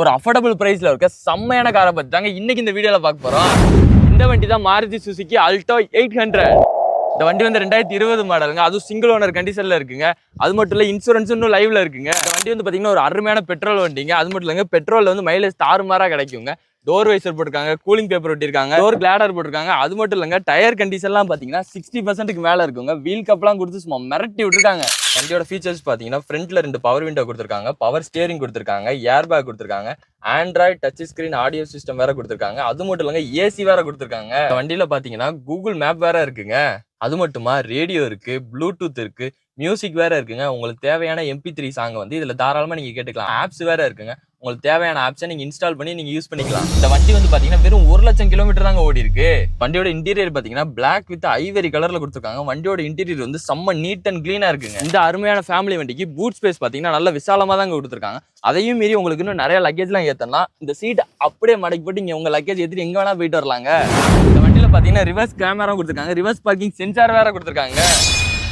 ஒரு அஃபோர்டபுள் பிரைஸ்ல இருக்க செம்மையான காரை பத்தி தாங்க இன்னைக்கு இந்த வீடியோல பார்க்க போறோம். இந்த வண்டி தான் மாருதி சுசுகி அல்டோ 800. இந்த வண்டி வந்து 2020 மாடலுங்க. அதுவும் சிங்கிள் ஓனர் கண்டிஷன்ல இருக்குங்க. அது மட்டும் இல்ல இன்சூரன்ஸ் இன்னும் லைவ்ல இருக்குங்க. இந்த வண்டி வந்து பாத்தீங்கன்னா ஒரு அருமையான பெட்ரோல் வண்டிங்க. அது மட்டும் இல்லங்க பெட்ரோல்ல வந்து மைலேஜ் தாறுமாறா கிடைக்குங்க. டோர் வைசர் போட்டிருக்காங்க, கூலிங் பேப்பர் ஒட்டிருக்காங்க, டோர் கிளாடர் போட்டிருக்காங்க. அது மட்டும் இல்லங்க டயர் கண்டிஷன்லாம் பாத்தீங்கன்னா 60%க்கு மேல இருக்குங்க. வீல் கப்லாம் கொடுத்து சும்மா மிரட்டி விட்டுருக்காங்க. வண்டியோட ஃபீச்சர்ஸ் பாத்தீங்கன்னா ஃப்ரண்ட்ல 2 பவர் விண்டோ கொடுத்திருக்காங்க, பவர் ஸ்டியரிங் கொடுத்திருக்காங்க, ஏர் பேக் கொடுத்திருக்காங்க, Android touch screen audio system வேற கொடுத்திருக்காங்க. அது மட்டும் இல்லங்க ஏசி வேற கொடுத்திருக்காங்க. வண்டியில பாத்தீங்கன்னா கூகுள் மேப் வேற இருக்குங்க. அது மட்டுமா ரேடியோ இருக்கு, ப்ளூடூத் இருக்கு, மியூசிக் வேற இருக்குங்க. உங்களுக்கு தேவையான MP3 சாங் வந்து இதுல தாராளமா நீங்க கேட்டுக்கலாம். ஆப்ஸ் வேற இருக்குங்க. உங்களுக்கு தேவையான ஆப்ஸை நீங்க இன்ஸ்டால் பண்ணி நீங்க யூஸ் பண்ணிக்கலாம். இந்த வண்டி வந்து பாத்தீங்கன்னா வெறும் 1,00,000 கிலோமீட்டர் தாங்க ஓடி இருக்கு. வண்டியோட இன்டீரியர் பாத்தீங்கன்னா பிளாக் வித் ஐவரி கலர்ல கொடுத்துருக்காங்க. வண்டியோட இன்டீரியர் வந்து செம்ம நீட் அண்ட் கிளீனா இருக்குங்க. இந்த அருமையான ஃபேமிலி வண்டிக்கு பூட் ஸ்பேஸ் பாத்தீங்கன்னா நல்ல விசாலமா தாங்க கொடுத்துருக்காங்க. அதையும் மீறி உங்களுக்கு இன்னும் நிறைய லக்கேஜ்லாம் ஏத்தலாம். இந்த சீட் அப்படியே மடக்கி போட்டு இங்க உங்க லக்கேஜ் ஏத்திட்டு எங்க வேணா போயிட்டு வரலாங்க. இந்த வண்டியில பாத்தீங்கன்னா ரிவர்ஸ் கேமரா கொடுத்துருக்காங்க, ரிவர்ஸ் பார்க்கிங் சென்சார் வேற கொடுத்துருக்காங்க.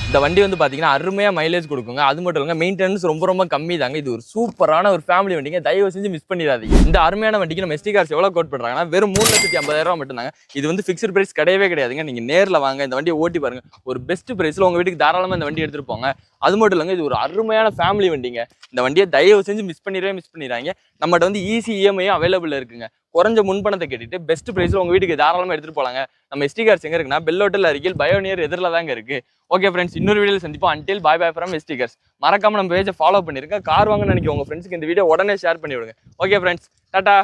இந்த வண்டி வந்து பாத்தீங்கன்னா அருமையா மைலேஜ் கொடுக்குங்க. அது மட்டும் இல்லங்க மெயின்டெனன்ஸ் ரொம்ப கம்மி தாங்க. இது ஒரு சூப்பரான ஒரு ஃபேமிலி வண்டிங்க. தயவு செஞ்சு மிஸ் பண்ணிடாதீங்க. இந்த அருமையான வண்டிக்கு நம்ம எஸ்டி கார்ஸ் எவ்வளவு கோட் பண்றாங்கன்னா வெறும் 3,50,000 ரூபாய் மட்டும் தாங்க. இது வந்து ஃபிக்ஸ்ட் பிரைஸ் கிடையவே கிடையாதுங்க. நீங்க நேர்ல வாங்க, இந்த வண்டியை ஓட்டி பாருங்க. ஒரு பெஸ்ட் பிரைஸ்ல உங்க வீட்டுக்கு தாராளமா இந்த வண்டி எடுத்துட்டு போங்க. அது மட்டும் இல்லங்க இது ஒரு அருமையான ஃபேமிலி வண்டிங்க. இந்த வண்டியை தயவு செஞ்சு மிஸ் பண்ணிடுறாங்க. நம்மகிட்ட வந்து ஈஸி EMI அவைலபிள் இருக்குங்க. குறைஞ்ச முன்பணத்தை கேட்டுட்டு பெஸ்ட் பிரைஸ்ல உங்க வீட்டுக்கு தாராளமா எடுத்துட்டு போலாங்க. நம்ம எஸ்டி கார்ஸ் எங்க இருக்குன்னா பெல் ஹோட்டல் அருகில் பயோனியர் எதிரில தாங்க இருக்கு. ஓகே ஃப்ரெண்ட்ஸ், இன்னொரு வீடியோல சந்திப்போம். Until bye bye from SD cars. மறக்காம நம்ம பேஜை ஃபாலோ பண்ணிருங்க. கார் வாங்கன்னு நினைக்க உங்க ஃப்ரெண்ட்ஸ்க்கு இந்த வீடியோ உடனே ஷேர் பண்ணி விடுங்க. Okay friends, Tata.